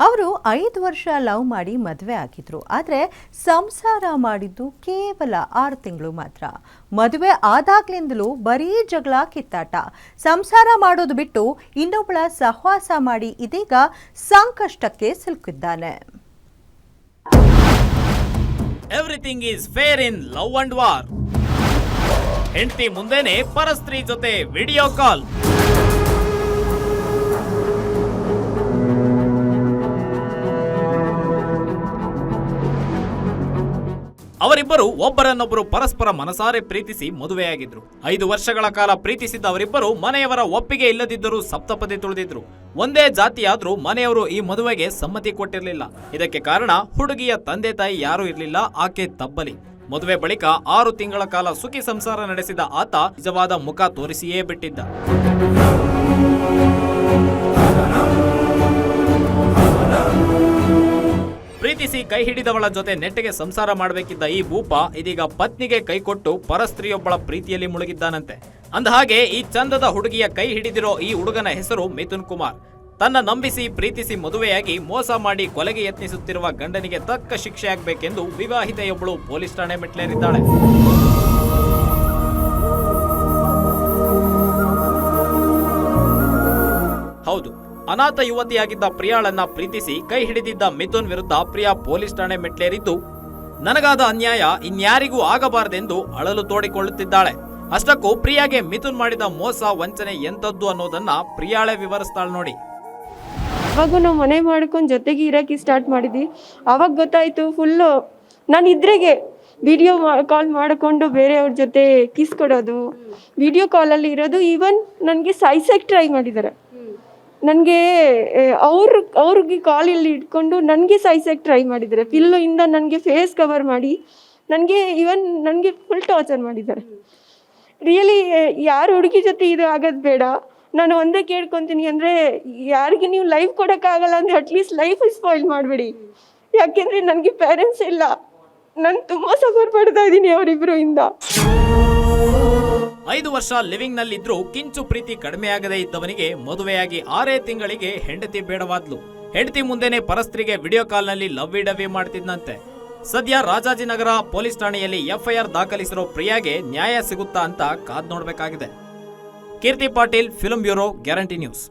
ಅವರು 5 ವರ್ಷ ಲವ್ ಮಾಡಿ ಮದುವೆ ಆಗಿದ್ರು. ಆದರೆ ಸಂಸಾರ ಮಾಡಿದ್ದು ಕೇವಲ 6 ತಿಂಗಳು ಮಾತ್ರ. ಮದುವೆ ಆದಾಗ್ಲಿಂದಲೂ ಬರೀ ಜಗಳ, ಕಿತ್ತಾಟ. ಸಂಸಾರ ಮಾಡೋದು ಬಿಟ್ಟು ಇನ್ನೊಬ್ಬಳ ಸಹವಾಸ ಮಾಡಿ ಇದೀಗ ಸಂಕಷ್ಟಕ್ಕೆ ಸಿಲುಕಿದ್ದಾನೆ. Everything is fair in love and war. ಹೆಂಡತಿ ಮುಂದೆನೆ ಪರಸ್ತ್ರೀ ಜೊತೆ ವಿಡಿಯೋ ಕಾಲ್. ಅವರಿಬ್ಬರು ಒಬ್ಬರನ್ನೊಬ್ಬರು ಪರಸ್ಪರ ಮನಸಾರೆ ಪ್ರೀತಿಸಿ ಮದುವೆಯಾಗಿದ್ರು. 5 ವರ್ಷಗಳ ಕಾಲ ಪ್ರೀತಿಸಿದ್ದ ಅವರಿಬ್ಬರು ಮನೆಯವರ ಒಪ್ಪಿಗೆ ಇಲ್ಲದಿದ್ದರೂ ಸಪ್ತಪದಿ ತುಳಿದಿದ್ರು. ಒಂದೇ ಜಾತಿಯಾದ್ರೂ ಮನೆಯವರು ಈ ಮದುವೆಗೆ ಸಮ್ಮತಿ ಕೊಟ್ಟಿರಲಿಲ್ಲ. ಇದಕ್ಕೆ ಕಾರಣ ಹುಡುಗಿಯ ತಂದೆ ತಾಯಿ ಯಾರೂ ಇರಲಿಲ್ಲ, ಆಕೆ ತಬ್ಬಲಿ. ಮದುವೆ ಬಳಿಕ 6 ತಿಂಗಳ ಕಾಲ ಸುಖಿ ಸಂಸಾರ ನಡೆಸಿದ ಆತ ನಿಜವಾದ ಮುಖ ತೋರಿಸಿಯೇ ಬಿಟ್ಟಿದ್ದ. ಪ್ರೀತಿಸಿ ಕೈ ಹಿಡಿದವಳ ಜೊತೆ ನೆಟ್ಟಿಗೆ ಸಂಸಾರ ಮಾಡಬೇಕಿದ್ದ ಈ ಭೂಪ ಇದೀಗ ಪತ್ನಿಗೆ ಕೈಕೊಟ್ಟು ಪರಸ್ತ್ರೀಯೊಬ್ಬಳ ಪ್ರೀತಿಯಲ್ಲಿ ಮುಳುಗಿದ್ದಾನಂತೆ. ಅಂದಹಾಗೆ ಈ ಚಂದದ ಹುಡುಗಿಯ ಕೈ ಹಿಡಿದಿರೋ ಈ ಹುಡುಗನ ಹೆಸರು ಮಿಥುನ್ ಕುಮಾರ್. ತನ್ನ ನಂಬಿಸಿ ಪ್ರೀತಿಸಿ ಮದುವೆಯಾಗಿ ಮೋಸ ಮಾಡಿ ಕೊಲೆಗೆ ಯತ್ನಿಸುತ್ತಿರುವ ಗಂಡನಿಗೆ ತಕ್ಕ ಶಿಕ್ಷೆ ಆಗಬೇಕೆಂದು ವಿವಾಹಿತೆಯೊಬ್ಬಳು ಪೊಲೀಸ್ ಠಾಣೆ ಮೆಟ್ಲೇರಿದ್ದಾಳೆ. ಹೌದು, ಅನಾಥ ಯುವತಿಯಾಗಿದ್ದ ಪ್ರಿಯಾಳನ್ನ ಪ್ರೀತಿಸಿ ಕೈ ಹಿಡಿದಿದ್ದ ಮಿಥುನ್ ವಿರುದ್ಧ ಪ್ರಿಯಾ ಪೊಲೀಸ್ ಠಾಣೆ ಮೆಟ್ಲೇರಿದ್ದು, ನನಗಾದ ಅನ್ಯಾಯ ಇನ್ಯಾರಿಗೂ ಆಗಬಾರದೆಂದು ಅಳಲು ತೋಡಿಕೊಳ್ಳುತ್ತಿದ್ದಾಳೆ. ಅಷ್ಟಕ್ಕೂ ಪ್ರಿಯಾಗೆ ಮಿಥುನ್ ಮಾಡಿದ ಮೋಸ ವಂಚನೆ ಎಂತದ್ದು ಅನ್ನೋದನ್ನ ಪ್ರಿಯಾಳೆ ವಿವರಿಸ್ತಾಳೆ ನೋಡಿ. ಅವಾಗ ನಾವು ಮನೆ ಮಾಡ್ಕೊಂಡು ಜೊತೆಗೆ ಇರೋಕ್ಕೆ ಸ್ಟಾರ್ಟ್ ಮಾಡಿದ್ವಿ. ಅವಾಗ ಗೊತ್ತಾಯ್ತು ಫುಲ್ಲು ನಾನು ಇದ್ರೆಗೆ ವಿಡಿಯೋ ಕಾಲ್ ಮಾಡಿಕೊಂಡು ಬೇರೆಯವ್ರ ಜೊತೆ ಕಿಸ್ ಕೊಡೋದು, ವಿಡಿಯೋ ಕಾಲಲ್ಲಿ ಇರೋದು. ಈವನ್ ನನಗೆ ಸಾಯ್ಸಕ್ಕೆ ಟ್ರೈ ಮಾಡಿದ್ದಾರೆ. ನನಗೆ ಅವ್ರಿಗೆ ಕಾಲಲ್ಲಿ ಇಟ್ಕೊಂಡು ನನಗೆ ಸಾಯ್ಸಕ್ಕೆ ಟ್ರೈ ಮಾಡಿದ್ದಾರೆ. ಪಿಲ್ಲು ಇಂದ ನನಗೆ ಫೇಸ್ ಕವರ್ ಮಾಡಿ ನನಗೆ ಫುಲ್ ಟಾರ್ಚರ್ ಮಾಡಿದ್ದಾರೆ. ರಿಯಲಿ ಯಾರು ಹುಡುಗಿ ಜೊತೆ ಇದು ಆಗೋದು ಬೇಡ. ನಾನು ಒಂದೇ ಕೇಳ್ಕೊತೀನಿ ಅಂದರೆ, ಯಾರಿಗೆ ನೀವು ಲೈಫ್ ಕೊಡೋಕ್ಕಾಗಲ್ಲ ಅಂದರೆ ಅಟ್ಲೀಸ್ಟ್ ಲೈಫ್ ಸ್ಪಾಯ್ಲ್ ಮಾಡಬೇಡಿ. ಯಾಕೆಂದರೆ ನನಗೆ ಪೇರೆಂಟ್ಸ್ ಇಲ್ಲ. ನಾನು ತುಂಬ ಸಫರ್ ಪಡ್ತಾ ಇದ್ದೀನಿ ಅವರಿಬ್ಬರು ಇಂದ. 5 ವರ್ಷ ಲಿವಿಂಗ್ ನಲ್ಲಿದ್ರೂ ಕಿಂಚು ಪ್ರೀತಿ ಕಡಿಮೆಯಾಗದೇ ಇದ್ದವನಿಗೆ ಮದುವೆಯಾಗಿ 6 ತಿಂಗಳಿಗೆ ಹೆಂಡತಿ ಬೇಡವಾದ್ಲು. ಹೆಂಡತಿ ಮುಂದೆನೆ ಪರಸ್ತ್ರೀಗೆ ವಿಡಿಯೋ ಕಾಲ್ ನಲ್ಲಿ ಲವ್ವಿ ಡವ್ವಿ ಮಾಡ್ತಿದ್ದಂತೆ. ಸದ್ಯ ರಾಜಾಜಿನಗರ ಪೊಲೀಸ್ ಠಾಣೆಯಲ್ಲಿ ಎಫ್ಐಆರ್ ದಾಖಲಿಸಿರೋ ಪ್ರಿಯಾಗೆ ನ್ಯಾಯ ಸಿಗುತ್ತಾ ಅಂತ ಕಾದ್ ನೋಡ್ಬೇಕಾಗಿದೆ. Keerthi Patil, film bureau, Guarantee news.